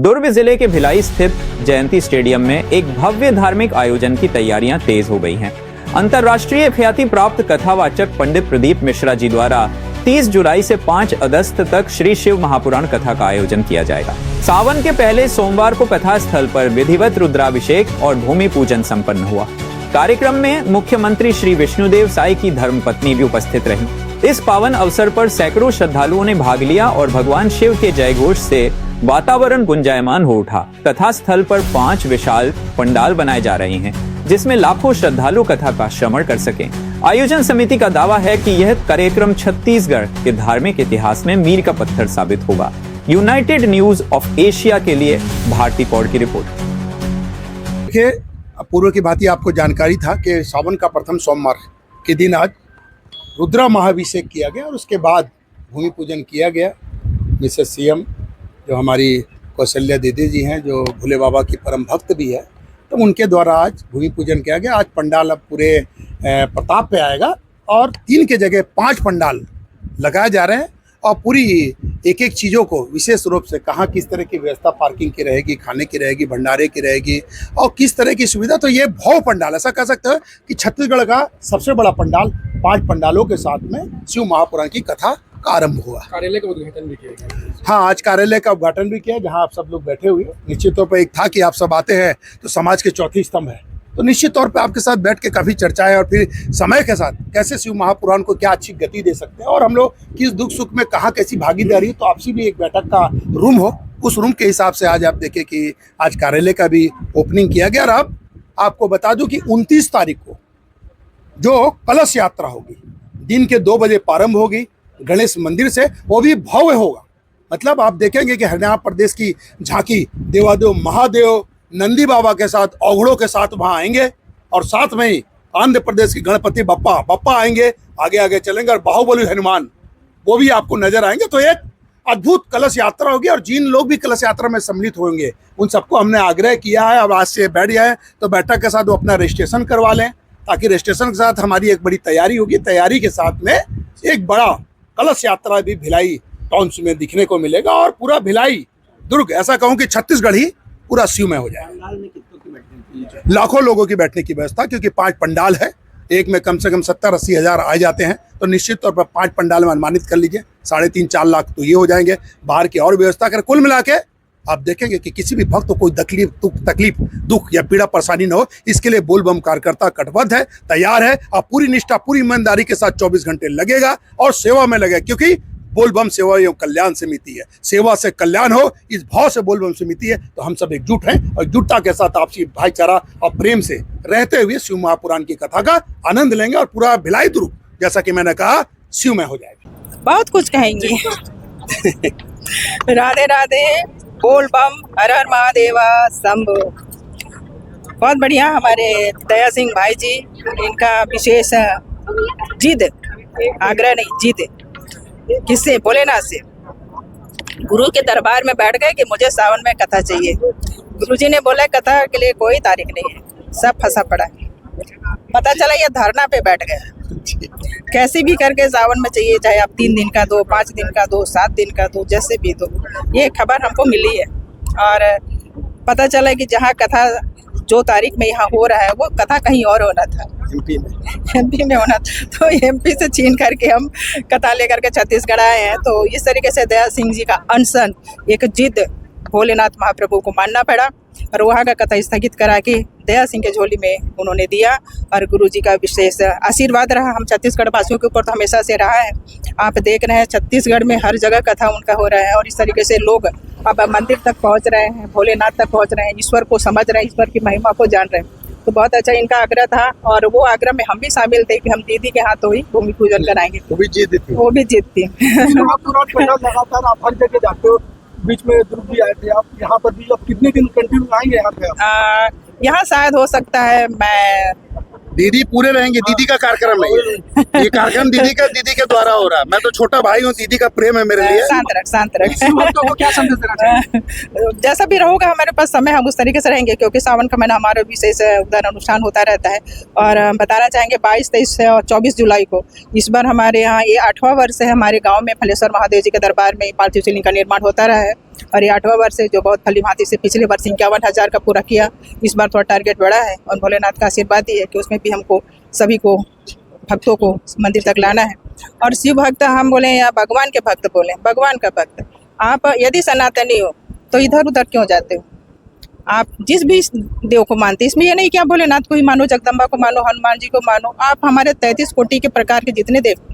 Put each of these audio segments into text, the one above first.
दुर्ग जिले के भिलाई स्थित जयंती स्टेडियम में एक भव्य धार्मिक आयोजन की तैयारियां तेज हो गई हैं। अंतर्राष्ट्रीय ख्याति प्राप्त कथावाचक पंडित प्रदीप मिश्रा जी द्वारा 30 जुलाई से 5 अगस्त तक श्री शिव महापुराण कथा का आयोजन किया जाएगा। सावन के पहले सोमवार को कथा स्थल पर विधिवत रुद्राभिषेक और भूमि पूजन संपन्न हुआ। कार्यक्रम में मुख्यमंत्री श्री विष्णुदेव साई की धर्मपत्नी भी उपस्थित रहीं। इस पावन अवसर पर सैकड़ों श्रद्धालुओं ने भाग लिया और भगवान शिव के जयघोष से वातावरण गुंजायमान हो उठा। कथा स्थल पर 5 विशाल पंडाल बनाए जा रहे हैं, जिसमें लाखों श्रद्धालु कथा का श्रवण कर सकें। आयोजन समिति का दावा है कि यह कार्यक्रम छत्तीसगढ़ के धार्मिक इतिहास में मील का पत्थर साबित होगा। यूनाइटेड न्यूज ऑफ एशिया के लिए भारती पौड़ की रिपोर्ट। देखिए, पूर्व की भांति आपको जानकारी था कि सावन का प्रथम सोमवार के दिन आज रुद्रा महाअभिषेक किया गया और उसके बाद भूमि पूजन किया गया। मिसेस सीएम जो हमारी कौशल्या दीदी जी हैं, जो भोले बाबा की परम भक्त भी है, तो उनके द्वारा आज भूमि पूजन किया गया। आज पंडाल अब पूरे प्रताप पे आएगा और 3 के जगह 5 पंडाल लगाए जा रहे हैं और पूरी एक एक चीज़ों को विशेष रूप से कहाँ किस तरह की व्यवस्था पार्किंग की रहेगी, खाने की रहेगी, भंडारे की रहेगी और किस तरह की सुविधा। तो ये भव्य पंडाल, ऐसा कह सकते हो कि छत्तीसगढ़ का सबसे बड़ा पंडाल 5 पंडालों के साथ में शिव महापुराण की कथा का आरंभ हुआ। कार्यालय का उद्घाटन भी किया गया। हाँ, आज कार्यालय का उद्घाटन भी किया, जहाँ आप सब लोग बैठे हुए। निश्चित तौर पर एक था कि आप सब आते हैं तो समाज के चौथे स्तंभ है, तो निश्चित तौर पे आपके साथ बैठ के काफ़ी चर्चा है और फिर समय के साथ कैसे शिव महापुराण को क्या अच्छी गति दे सकते हैं और हम लोग किस दुख सुख में कहाँ कैसी भागीदारी है। तो आपसी भी एक बैठक का रूम हो, उस रूम के हिसाब से आज आप देखें कि आज कार्यालय का भी ओपनिंग किया गया। और अब आपको बता दूं कि 29 तारीख को जो कलश यात्रा होगी, दिन के 2 बजे प्रारंभ होगी गणेश मंदिर से, वो भी भव्य होगा। मतलब आप देखेंगे कि हरियाणा प्रदेश की झांकी देवादेव महादेव नंदी बाबा के साथ, औघड़ों के साथ वहाँ आएंगे और साथ में ही आंध्र प्रदेश की गणपति बप्पा आएंगे, आगे आगे चलेंगे और बाहुबली हनुमान वो भी आपको नजर आएंगे। तो एक अद्भुत कलश यात्रा होगी और जिन लोग भी कलश यात्रा में सम्मिलित होंगे उन सबको हमने आग्रह किया है, अब आज से बैठ जाए तो बैठक के साथ वो अपना रजिस्ट्रेशन करवा लें, ताकि रजिस्ट्रेशन के साथ हमारी एक बड़ी तैयारी होगी। तैयारी के साथ में एक बड़ा कलश यात्रा भी भिलाई टाउन्स में दिखने को मिलेगा और पूरा भिलाई दुर्ग, ऐसा कहूँ कि छत्तीसगढ़ ही पूरा शिव में हो जाएगा। लाखों लोगों की बैठने की व्यवस्था, क्योंकि 5 पंडाल है, एक में कम से कम 70-80 हज़ार आ जाते हैं, तो निश्चित तौर पर 5 पंडाल में अनुमानित कर लीजिए 3.5-4 लाख तो ये हो जाएंगे। बाहर की और व्यवस्था कर कुल मिला के आप देखेंगे कि किसी भी भक्त को कोई तकलीफ दुख या पीड़ा परेशानी न हो। इसके लिए बोलबम कार्यकर्ता कटिबद्ध है, तैयार है और पूरी निष्ठा पूरी ईमानदारी के साथ 24 घंटे लगेगा और सेवा में लगे, क्योंकि बोलबम सेवा एवं कल्याण समिति है। सेवा से कल्याण हो, इस भाव से बोलबम समिति है। तो हम सब एकजुट हैं और एकजुटता के साथ आपसी भाईचारा और प्रेम से रहते हुए शिव महापुराण की कथा का आनंद लेंगे और पूरा भिलाई दुर्ग, जैसा कि मैंने कहा, शिव में हो जाएगा। बहुत कुछ कहेंगे। राधे राधे, बोल बम, हर हर महादेवा, शंभो। बहुत बढ़िया। हमारे दया सिंह भाई जी, इनका विशेष जिद, आग्रह नहीं जिद, किससे? भोलेनाथ से। गुरु के दरबार में बैठ गए कि मुझे सावन में कथा चाहिए। गुरुजी ने बोला कथा के लिए कोई तारीख नहीं है, सब फंसा पड़ा है। पता चला ये धरना पे बैठ गया। कैसे भी करके सावन में चाहिए, चाहे आप 3 दिन का दो, 5 दिन का दो, 7 दिन का दो, जैसे भी दो। ये खबर हमको मिली है और पता चला कि जहाँ कथा जो तारीख में यहाँ हो रहा है वो कथा कहीं और होना था, एमपी में होना था। तो एमपी से छीन करके हम कथा लेकर के छत्तीसगढ़ आए हैं। तो इस तरीके से दया सिंह जी का अनशन, एक जिद भोलेनाथ महाप्रभु को मानना पड़ा और वहाँ का कथा स्थगित करा के दया सिंह के झोली में उन्होंने दिया और गुरु जी का विशेष आशीर्वाद रहा हम छत्तीसगढ़ वासियों के ऊपर, तो हमेशा से रहा है। आप देख रहे हैं छत्तीसगढ़ में हर जगह कथा उनका हो रहा है और इस तरीके से लोग अब मंदिर तक पहुँच रहे हैं, भोलेनाथ तक पहुँच रहे हैं, ईश्वर को समझ रहे हैं, ईश्वर की महिमा को जान रहे हैं। तो बहुत अच्छा इनका आग्रह था और वो आग्रह में हम भी शामिल थे कि हम दीदी के हाथों ही भूमि पूजन कराएंगे। वो भी जिद थी। लगातार आप हर जगह जाते हो, बीच में दुर्ग भी आए थे आप, यहाँ पर भी अब कितने दिन कंटिन्यू आएंगे यहाँ पे? यहाँ शायद हो सकता है मैं दीदी पूरे रहेंगे। दीदी का कार्यक्रम नहीं है, ये कार्यक्रम दीदी के द्वारा हो रहा है। मैं तो छोटा भाई हूँ, दीदी का प्रेम है मेरे लिए। शांत रख। तो क्या संदेश देना चाहिए? जैसा भी रहोगा हमारे पास समय, हम उस तरीके से रहेंगे, क्योंकि सावन का महीना हमारा विशेष उदाहरण अनुष्ठान होता रहता है। और बताना चाहेंगे 22, 23 और 24 जुलाई को इस बार हमारे यहाँ ये 8वां वर्ष है। हमारे गाँव में फलेश्वर महादेव जी के दरबार में पार्थिव शिवलिंग का निर्माण होता रहा है और ये 8वां वर्ष है जो बहुत भली भांति से पिछले वर्ष 51,000 का पूरा किया। इस बार थोड़ा टारगेट बढ़ा है और भोलेनाथ का आशीर्वाद ही है कि उसमें भी हमको सभी को भक्तों को मंदिर तक लाना है। और शिव भक्त हम बोले या भगवान के भक्त बोले, भगवान का भक्त आप यदि सनातनी हो तो इधर उधर क्यों जाते हो? आप जिस भी देव को मानते, इसमें ये नहीं कि आप भोलेनाथ को ही मानो, जगदम्बा को मानो, हनुमान जी को मानो, आप हमारे 33 कोटि के प्रकार के जितने देव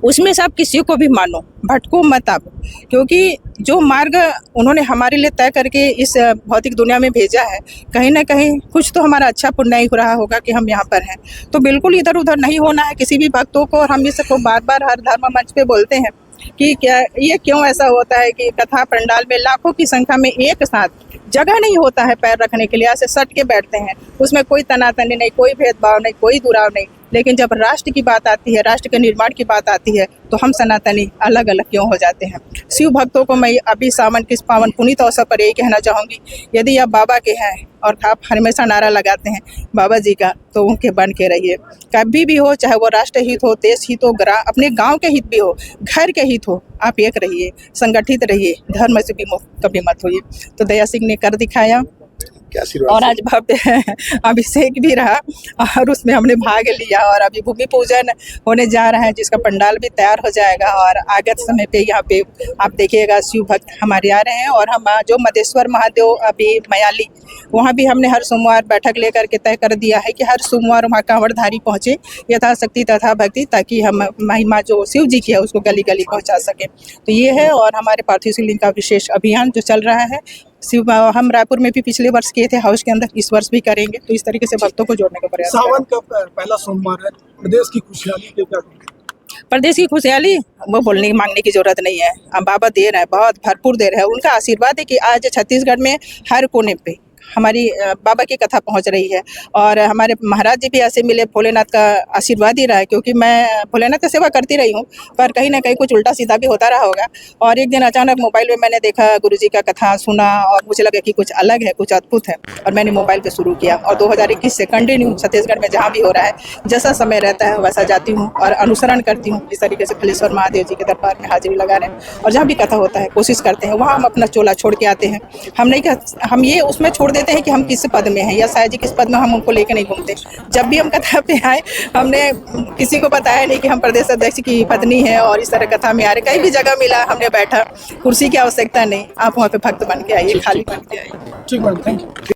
उसमें से आप किसी को भी मानो, भटको मत आप, क्योंकि जो मार्ग उन्होंने हमारे लिए तय करके इस भौतिक दुनिया में भेजा है, कहीं ना कहीं कुछ तो हमारा अच्छा पुण्य ही हो रहा होगा कि हम यहाँ पर हैं। तो बिल्कुल इधर उधर नहीं होना है किसी भी भक्तों को। और हम इसको बार बार हर धर्म मंच पे बोलते हैं कि क्या ये क्यों ऐसा होता है कि कथा पंडाल में लाखों की संख्या में एक साथ जगह नहीं होता है पैर रखने के लिए, ऐसे सट के बैठते हैं, उसमें कोई तनातनी नहीं, कोई भेदभाव नहीं, कोई दुराव नहीं। लेकिन जब राष्ट्र की बात आती है, राष्ट्र के निर्माण की बात आती है, तो हम सनातनी अलग अलग क्यों हो जाते हैं। शिव भक्तों को मैं अभी सावन किस पावन पुनीत अवसर पर यही कहना चाहूँगी, यदि आप बाबा के हैं और आप हमेशा नारा लगाते हैं बाबा जी का, तो उनके बन के रहिए। कभी भी हो, चाहे वो राष्ट्र हित हो, देश हित हो, अपने गांव के हित भी हो, घर के हित हो, आप एक रहिए, संगठित रहिए, धर्म से भी कभी मत होइए। तो दया सिंह ने कर दिखाया और आज भव्य अभिषेक भी रहा और उसमें हमने भाग लिया। और अभी भूमि पूजन होने जा रहा है जिसका पंडाल भी तैयार हो जाएगा। और आगत समय पे यहाँ पे आप देखिएगा शिव भक्त हमारे आ रहे हैं। और हम जो मदेश्वर महादेव अभी मयाली, वहाँ भी हमने हर सोमवार बैठक लेकर के तय कर दिया है कि हर सोमवार वहाँ कांवड़धारी पहुँचे यथाशक्ति तथा भक्ति, ताकि हम महिमा जो शिव जी की है उसको गली गली पहुँचा सकें। तो ये है। और हमारे पार्थिव शिवलिंग का विशेष अभियान जो चल रहा है, शिव हम रायपुर में भी पिछले वर्ष किए थे हाउस के अंदर, इस वर्ष भी करेंगे। तो इस तरीके से भक्तों को जोड़ने का प्रयास। सावन का पहला सोमवार है, प्रदेश की खुशहाली के क्या? प्रदेश की खुशहाली वो बोलने मांगने की जरूरत नहीं है, हम बाबा दे रहे हैं, बहुत भरपूर दे रहे हैं। उनका आशीर्वाद है कि आज छत्तीसगढ़ में हर कोने पे हमारी बाबा की कथा पहुंच रही है। और हमारे महाराज जी भी ऐसे मिले, भोलेनाथ का आशीर्वाद ही रहा है, क्योंकि मैं भोलेनाथ की सेवा करती रही हूँ, पर कहीं ना कहीं कुछ उल्टा सीधा भी होता रहा होगा। और एक दिन अचानक मोबाइल में मैंने देखा, गुरुजी का कथा सुना और मुझे लगा कि कुछ अलग है, कुछ अद्भुत है। और मैंने मोबाइल पे शुरू किया और 2021 से कंटिन्यू छत्तीसगढ़ में जहाँ भी हो रहा है, जैसा समय रहता है वैसा जाती हूँ और अनुसरण करती हूँ। इस तरीके से फलेश्वर महादेव जी के दरबार में हाजिरी लगा रहे हैं। और जहाँ भी कथा होता है कोशिश करते हैं वहाँ हम अपना चोला छोड़ के आते हैं। हम ये उसमें छोड़ देते हैं कि हम किस पद में हैं या साया जी किस पद में, हम उनको लेके नहीं घूमते। जब भी हम कथा पे आए, हमने किसी को बताया नहीं कि हम प्रदेश अध्यक्ष की पत्नी है और इस तरह कथा में आ रहे। कहीं भी जगह मिला हमने बैठा, कुर्सी की आवश्यकता नहीं, आप वहाँ पे भक्त बन के आइए, खाली बन के आइए। ठीक है, थैंक यू।